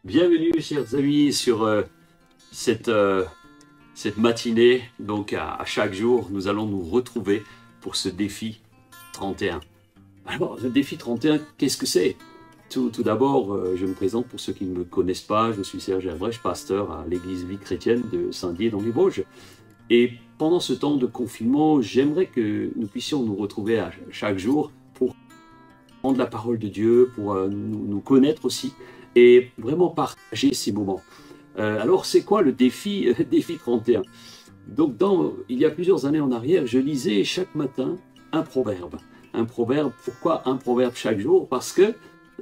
Bienvenue, chers amis, sur cette, cette matinée. Donc, à chaque jour, nous allons nous retrouver pour ce défi 31. Alors, le défi 31, qu'est-ce que c'est? Tout d'abord, je me présente pour ceux qui ne me connaissent pas. Je suis Serge Herbrecht, pasteur à l'église Vie chrétienne de Saint-Dié dans les Vosges. Et pendant ce temps de confinement, j'aimerais que nous puissions nous retrouver à chaque jour pour prendre la parole de Dieu, pour nous connaître aussi et vraiment partager ces moments. Alors, c'est quoi le défi, défi 31? Donc, il y a plusieurs années en arrière, je lisais chaque matin un proverbe. Un proverbe, pourquoi un proverbe chaque jour? Parce que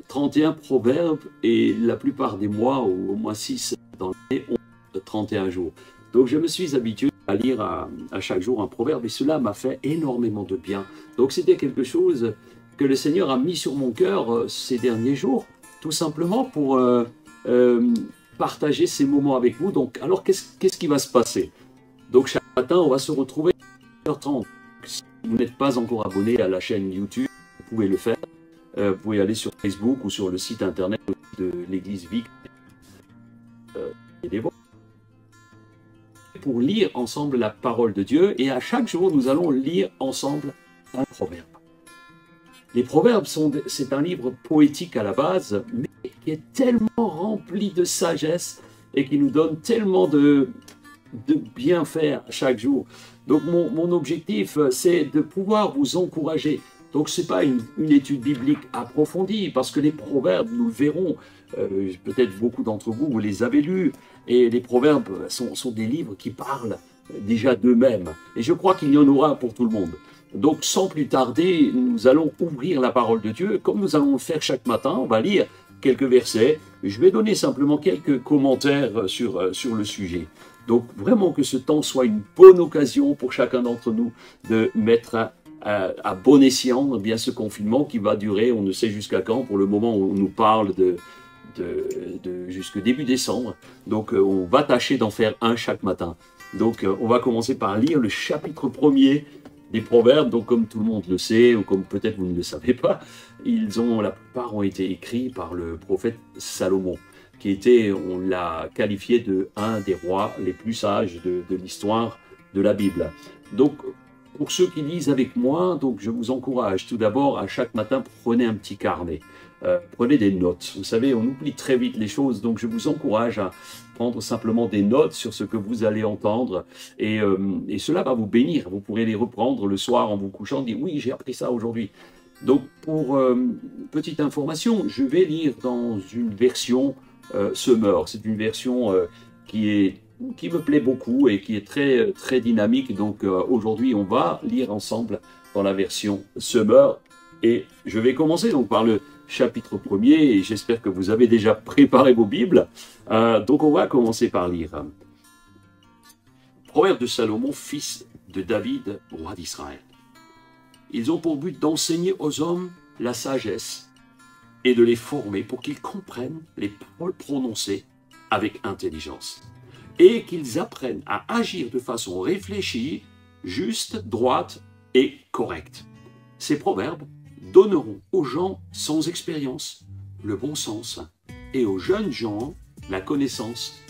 31 proverbes et la plupart des mois, ou au moins 6 dans l'année, ont 31 jours. Donc, je me suis habitué à lire à chaque jour un proverbe et cela m'a fait énormément de bien. Donc, c'était quelque chose que le Seigneur a mis sur mon cœur ces derniers jours, tout simplement pour partager ces moments avec vous. Donc, alors, qu'est-ce qui va se passer? Donc, chaque matin, on va se retrouver à 1h30. Si vous n'êtes pas encore abonné à la chaîne YouTube, vous pouvez le faire. Vous pouvez aller sur Facebook ou sur le site internet de l'église Vie pour lire ensemble la parole de Dieu. Et à chaque jour, nous allons lire ensemble un proverbe. Les proverbes, c'est un livre poétique à la base, mais qui est tellement rempli de sagesse et qui nous donne tellement de bienfaits chaque jour. Donc mon objectif, c'est de pouvoir vous encourager. Donc ce n'est pas une étude biblique approfondie, parce que les proverbes, nous le verrons, peut-être beaucoup d'entre vous, vous les avez lus, et les proverbes sont des livres qui parlent déjà d'eux-mêmes. Et je crois qu'il y en aura pour tout le monde. Donc sans plus tarder, nous allons ouvrir la parole de Dieu, comme nous allons le faire chaque matin. On va lire quelques versets. Je vais donner simplement quelques commentaires sur le sujet. Donc vraiment que ce temps soit une bonne occasion pour chacun d'entre nous de mettre à bon escient bien ce confinement qui va durer, on ne sait jusqu'à quand, pour le moment où on nous parle jusqu'au début décembre. Donc on va tâcher d'en faire un chaque matin. Donc on va commencer par lire le chapitre 1er des proverbes. Donc comme tout le monde le sait, ou comme peut-être vous ne le savez pas, la plupart ont été écrits par le prophète Salomon, qui était, on l'a qualifié de un des rois les plus sages de l'histoire de la Bible. Donc pour ceux qui lisent avec moi, donc je vous encourage tout d'abord à chaque matin, prenez un petit carnet, prenez des notes. Vous savez, on oublie très vite les choses, donc je vous encourage à prendre simplement des notes sur ce que vous allez entendre et cela va vous bénir. Vous pourrez les reprendre le soir en vous couchant, dire oui, j'ai appris ça aujourd'hui. Donc pour petite information, je vais lire dans une version Semeur. C'est une version qui me plaît beaucoup et qui est très dynamique. Donc aujourd'hui, on va lire ensemble dans la version Semeur. Et je vais commencer donc par le chapitre 1er et j'espère que vous avez déjà préparé vos Bibles. Donc on va commencer par lire. Proverbe de Salomon, fils de David, roi d'Israël. Ils ont pour but d'enseigner aux hommes la sagesse et de les former pour qu'ils comprennent les paroles prononcées avec intelligence et qu'ils apprennent à agir de façon réfléchie, juste, droite et correcte. Ces proverbes donneront aux gens sans expérience le bon sens et aux jeunes gens la connaissance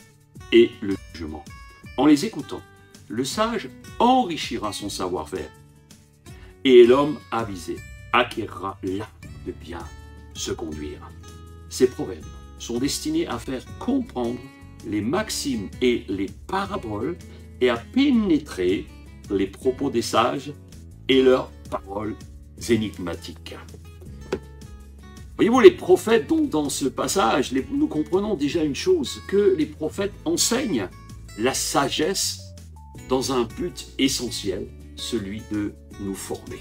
et le jugement. En les écoutant, le sage enrichira son savoir-faire et l'homme avisé acquérera l'art de bien se conduire. Ces proverbes sont destinés à faire comprendre les maximes et les paraboles et à pénétrer les propos des sages et leurs paroles énigmatiques. Voyez-vous, les prophètes, donc dans ce passage, nous comprenons déjà une chose, que les prophètes enseignent la sagesse dans un but essentiel, celui de nous former,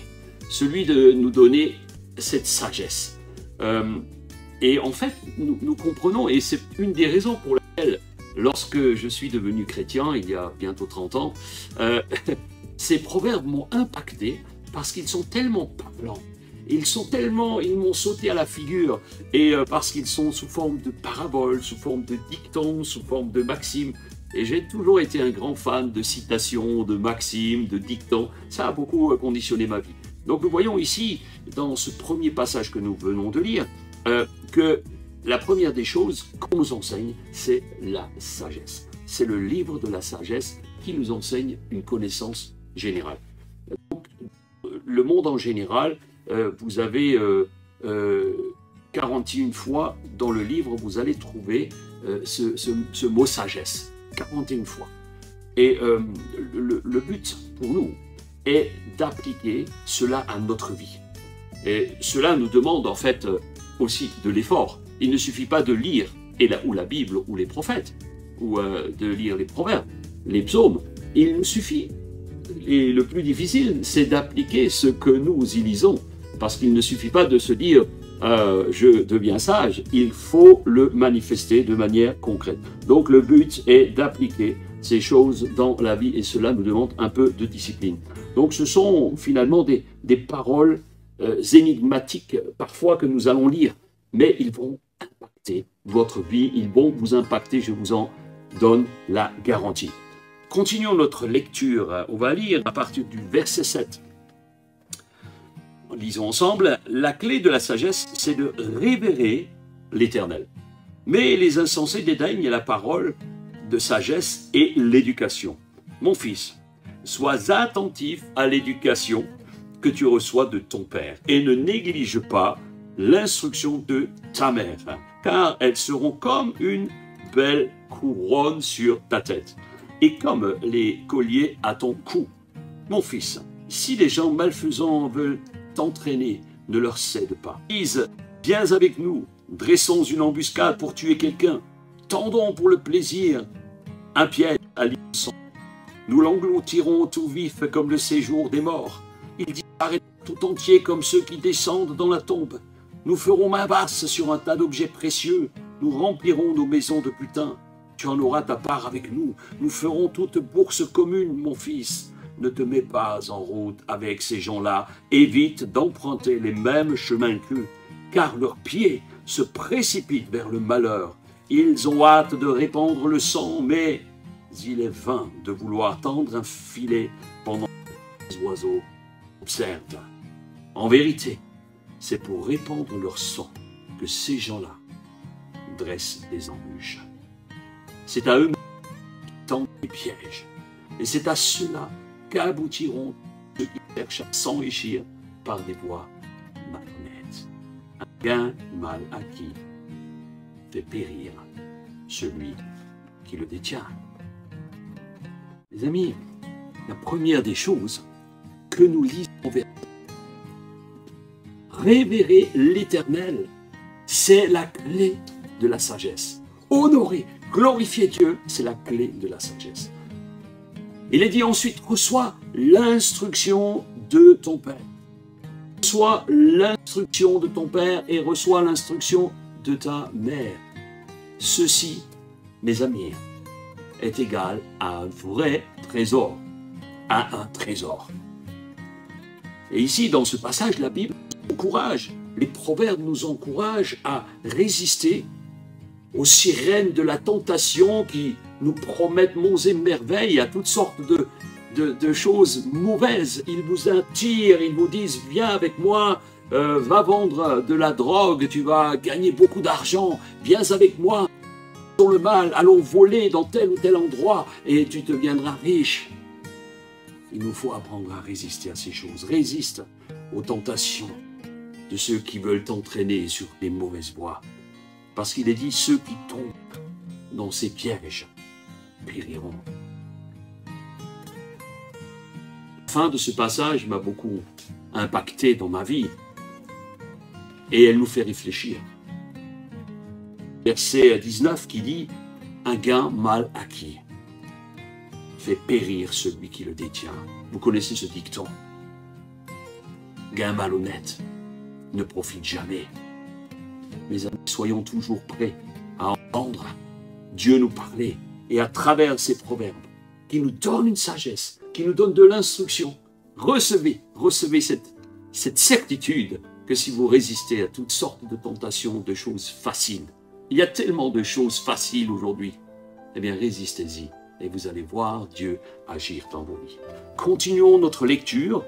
celui de nous donner cette sagesse. Et en fait, nous comprenons, et c'est une des raisons pour lesquelles, lorsque je suis devenu chrétien, il y a bientôt 30 ans, ces proverbes m'ont impacté parce qu'ils sont tellement parlants. Ils m'ont sauté à la figure, et parce qu'ils sont sous forme de paraboles, sous forme de dictons, sous forme de maximes. Et j'ai toujours été un grand fan de citations, de maximes, de dictons. Ça a beaucoup conditionné ma vie. Donc nous voyons ici, dans ce premier passage que nous venons de lire, que la première des choses qu'on nous enseigne, c'est la sagesse. C'est le livre de la sagesse qui nous enseigne une connaissance générale. Donc, le monde en général, vous avez 41 fois dans le livre, vous allez trouver ce mot sagesse. 41 fois. Et le but pour nous est d'appliquer cela à notre vie. Et cela nous demande en fait aussi de l'effort. Il ne suffit pas de lire ou la Bible ou les prophètes, ou de lire les proverbes, les psaumes. Il nous suffit. Et le plus difficile, c'est d'appliquer ce que nous y lisons. Parce qu'il ne suffit pas de se dire je deviens sage, il faut le manifester de manière concrète. Donc le but est d'appliquer ces choses dans la vie et cela nous demande un peu de discipline. Donc ce sont finalement des paroles énigmatiques parfois que nous allons lire, mais ils vont impacter votre vie, ils vont vous impacter, je vous en donne la garantie. Continuons notre lecture, on va lire à partir du verset 7. Lisons ensemble, la clé de la sagesse, c'est de révérer l'Éternel. Mais les insensés dédaignent la parole de sagesse et l'éducation. Mon fils, sois attentif à l'éducation que tu reçois de ton père et ne néglige pas l'instruction de ta mère, car elles seront comme une belle couronne sur ta tête et comme les colliers à ton cou. Mon fils, si les gens malfaisants veulent t'entraîner, ne leur cède pas. Dis, viens avec nous, dressons une embuscade pour tuer quelqu'un, tendons pour le plaisir un piège à l'innocent. Nous l'engloutirons tout vif comme le séjour des morts. Il disparaît tout entier comme ceux qui descendent dans la tombe. Nous ferons main basse sur un tas d'objets précieux. Nous remplirons nos maisons de butin. Tu en auras ta part avec nous. Nous ferons toute bourse commune, mon fils. Ne te mets pas en route avec ces gens-là. Évite d'emprunter les mêmes chemins qu'eux, car leurs pieds se précipitent vers le malheur. Ils ont hâte de répandre le sang, mais il est vain de vouloir tendre un filet pendant que les oiseaux observent. En vérité, c'est pour répandre leur sang que ces gens-là dressent des embûches. C'est à eux qui tendent des pièges, et c'est à ceux-là qu'aboutiront ceux qui cherchent à s'enrichir par des voies malhonnêtes. Un gain mal acquis fait périr celui qui le détient. Les amis, la première des choses que nous lisons vers révérer l'Éternel, c'est la clé de la sagesse. Honorer, glorifier Dieu, c'est la clé de la sagesse. Il est dit ensuite, reçois l'instruction de ton Père. Reçois l'instruction de ton Père et reçois l'instruction de ta mère. Ceci, mes amis, est égal à un vrai trésor. À un trésor. Et ici, dans ce passage, la Bible nous encourage, les proverbes nous encouragent à résister aux sirènes de la tentation qui nous promettent monts et merveilles, à toutes sortes de choses mauvaises. Ils vous attirent, ils vous disent, viens avec moi, va vendre de la drogue, tu vas gagner beaucoup d'argent, viens avec moi, dans le mal, allons voler dans tel ou tel endroit et tu deviendras riche. Il nous faut apprendre à résister à ces choses. Résiste aux tentations de ceux qui veulent t'entraîner sur les mauvaises voies. Parce qu'il est dit, ceux qui tombent dans ces pièges périront. La fin de ce passage m'a beaucoup impacté dans ma vie et elle nous fait réfléchir. Verset 19 qui dit « Un gain mal acquis fait périr celui qui le détient. » Vous connaissez ce dicton. Gain malhonnête ne profite jamais. Mes amis, soyons toujours prêts à entendre Dieu nous parler et à travers ces proverbes qui nous donnent une sagesse, qui nous donnent de l'instruction. Recevez cette certitude que si vous résistez à toutes sortes de tentations, de choses faciles, il y a tellement de choses faciles aujourd'hui, eh bien résistez-y et vous allez voir Dieu agir dans vos vies. Continuons notre lecture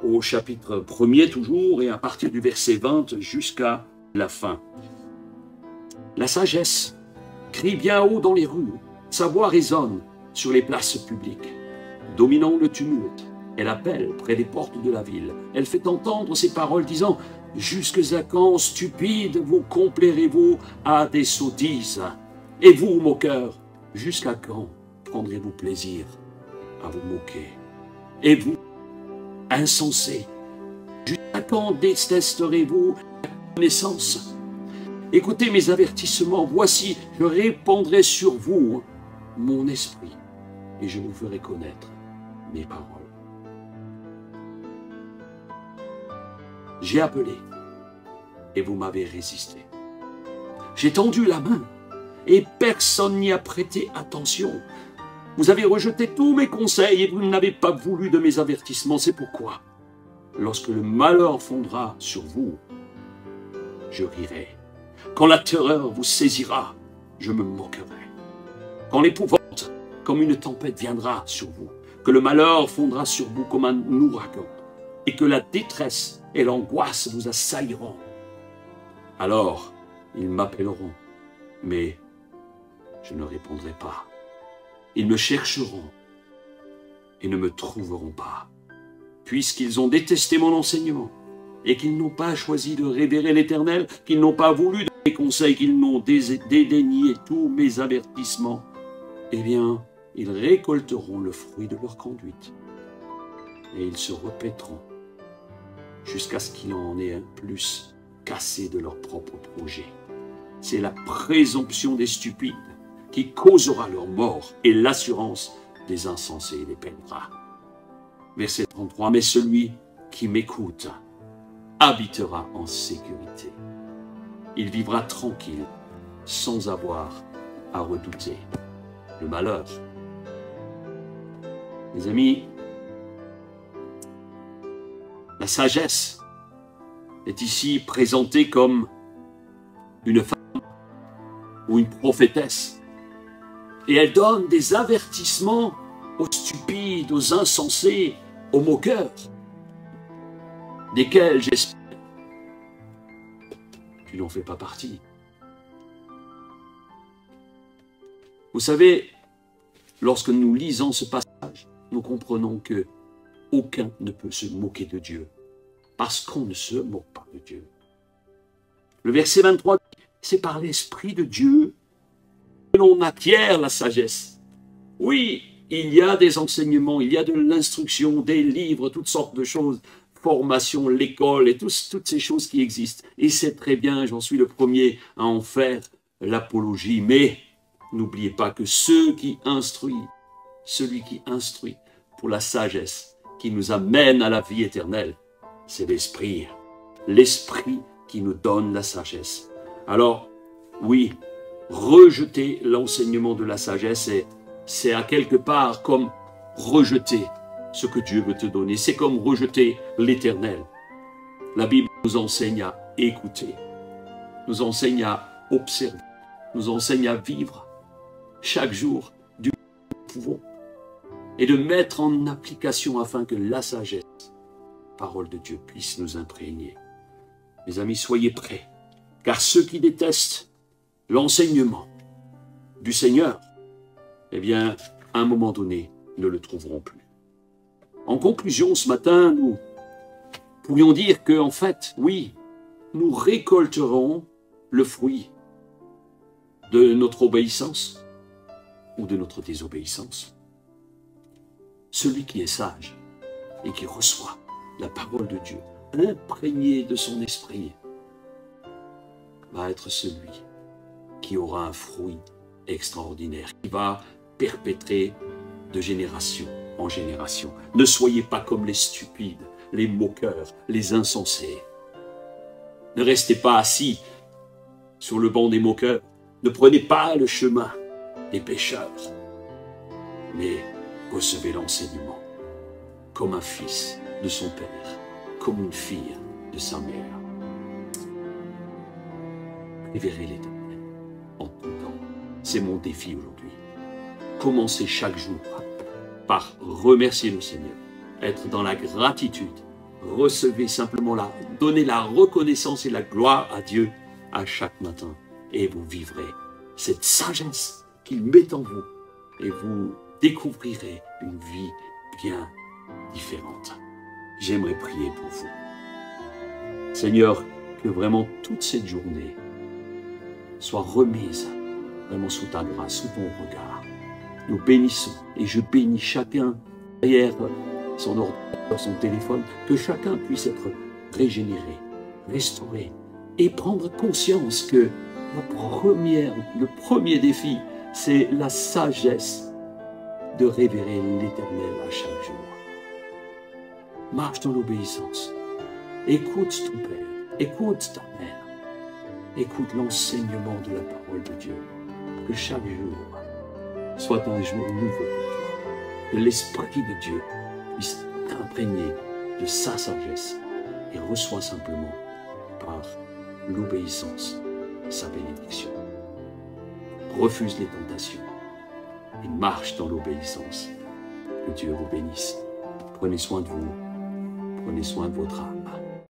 au chapitre 1er toujours et à partir du verset 20 jusqu'à la fin. La sagesse crie bien haut dans les rues, sa voix résonne sur les places publiques. Dominant le tumulte, elle appelle près des portes de la ville. Elle fait entendre ses paroles disant « Jusque à quand, stupides, vous complairez-vous à des sottises? Et vous, moqueurs, jusqu'à quand prendrez-vous plaisir à vous moquer? Et vous, insensés, jusqu'à quand détesterez-vous la connaissance? Écoutez mes avertissements, voici, je répandrai sur vous mon esprit, et je vous ferai connaître mes paroles. J'ai appelé, et vous m'avez résisté. J'ai tendu la main, et personne n'y a prêté attention. Vous avez rejeté tous mes conseils, et vous n'avez pas voulu de mes avertissements. C'est pourquoi, lorsque le malheur fondra sur vous, je rirai. Quand la terreur vous saisira, je me moquerai. Quand l'épouvante, comme une tempête, viendra sur vous, que le malheur fondra sur vous comme un ouragan, et que la détresse et l'angoisse vous assailleront, alors ils m'appelleront, mais je ne répondrai pas. Ils me chercheront et ne me trouveront pas, puisqu'ils ont détesté mon enseignement, et qu'ils n'ont pas choisi de révérer l'Éternel, qu'ils n'ont pas voulu de mes conseils, qu'ils n'ont dédaigné tous mes avertissements, eh bien, ils récolteront le fruit de leur conduite, et ils se répéteront jusqu'à ce qu'il en ait un plus cassé de leur propre projet. C'est la présomption des stupides qui causera leur mort, et l'assurance des insensés les peinera. Verset 33, mais celui qui m'écoute habitera en sécurité. Il vivra tranquille, sans avoir à redouter le malheur. Mes amis, la sagesse est ici présentée comme une femme ou une prophétesse. Et elle donne des avertissements aux stupides, aux insensés, aux moqueurs, desquels j'espère tu n'en fais pas partie. Vous savez, lorsque nous lisons ce passage, nous comprenons que aucun ne peut se moquer de Dieu, parce qu'on ne se moque pas de Dieu. Le verset 23 dit, c'est par l'Esprit de Dieu que l'on acquiert la sagesse. Oui, il y a des enseignements, il y a de l'instruction, des livres, toutes sortes de choses, formation, l'école et toutes ces choses qui existent. Et c'est très bien, j'en suis le premier à en faire l'apologie. Mais n'oubliez pas que celui qui instruit pour la sagesse qui nous amène à la vie éternelle, c'est l'Esprit. L'Esprit qui nous donne la sagesse. Alors, oui, rejeter l'enseignement de la sagesse, c'est à quelque part comme rejeter ce que Dieu veut te donner. C'est comme rejeter l'Éternel. La Bible nous enseigne à écouter, nous enseigne à observer, nous enseigne à vivre chaque jour du mieux que nous pouvons et de mettre en application afin que la sagesse, parole de Dieu, puisse nous imprégner. Mes amis, soyez prêts, car ceux qui détestent l'enseignement du Seigneur, eh bien, à un moment donné, ne le trouveront plus. En conclusion, ce matin, nous pourrions dire que, en fait, oui, nous récolterons le fruit de notre obéissance ou de notre désobéissance. Celui qui est sage et qui reçoit la parole de Dieu, imprégné de son esprit, va être celui qui aura un fruit extraordinaire, qui va perpétrer de génération en génération. Ne soyez pas comme les stupides, les moqueurs, les insensés. Ne restez pas assis sur le banc des moqueurs. Ne prenez pas le chemin des pécheurs, mais recevez l'enseignement comme un fils de son père, comme une fille de sa mère. Révérez l'Éternel en tout temps. C'est mon défi aujourd'hui. Commencez chaque jour par remercier le Seigneur, être dans la gratitude, recevez simplement donnez la reconnaissance et la gloire à Dieu à chaque matin. et vous vivrez cette sagesse qu'il met en vous et vous découvrirez une vie bien différente. J'aimerais prier pour vous. Seigneur, que vraiment toute cette journée soit remise vraiment sous ta grâce, sous ton regard. Nous bénissons et je bénis chacun derrière son ordinateur, son téléphone, que chacun puisse être régénéré, restauré et prendre conscience que le premier défi, c'est la sagesse de révérer l'Éternel à chaque jour. Marche dans l'obéissance. Écoute ton Père, écoute ta Mère, écoute l'enseignement de la parole de Dieu. Que chaque jour soit un jour nouveau pour toi. Que l'Esprit de Dieu puisse t'imprégner de sa sagesse et reçois simplement par l'obéissance sa bénédiction. Refuse les tentations et marche dans l'obéissance. Que Dieu vous bénisse. Prenez soin de vous. Prenez soin de votre âme.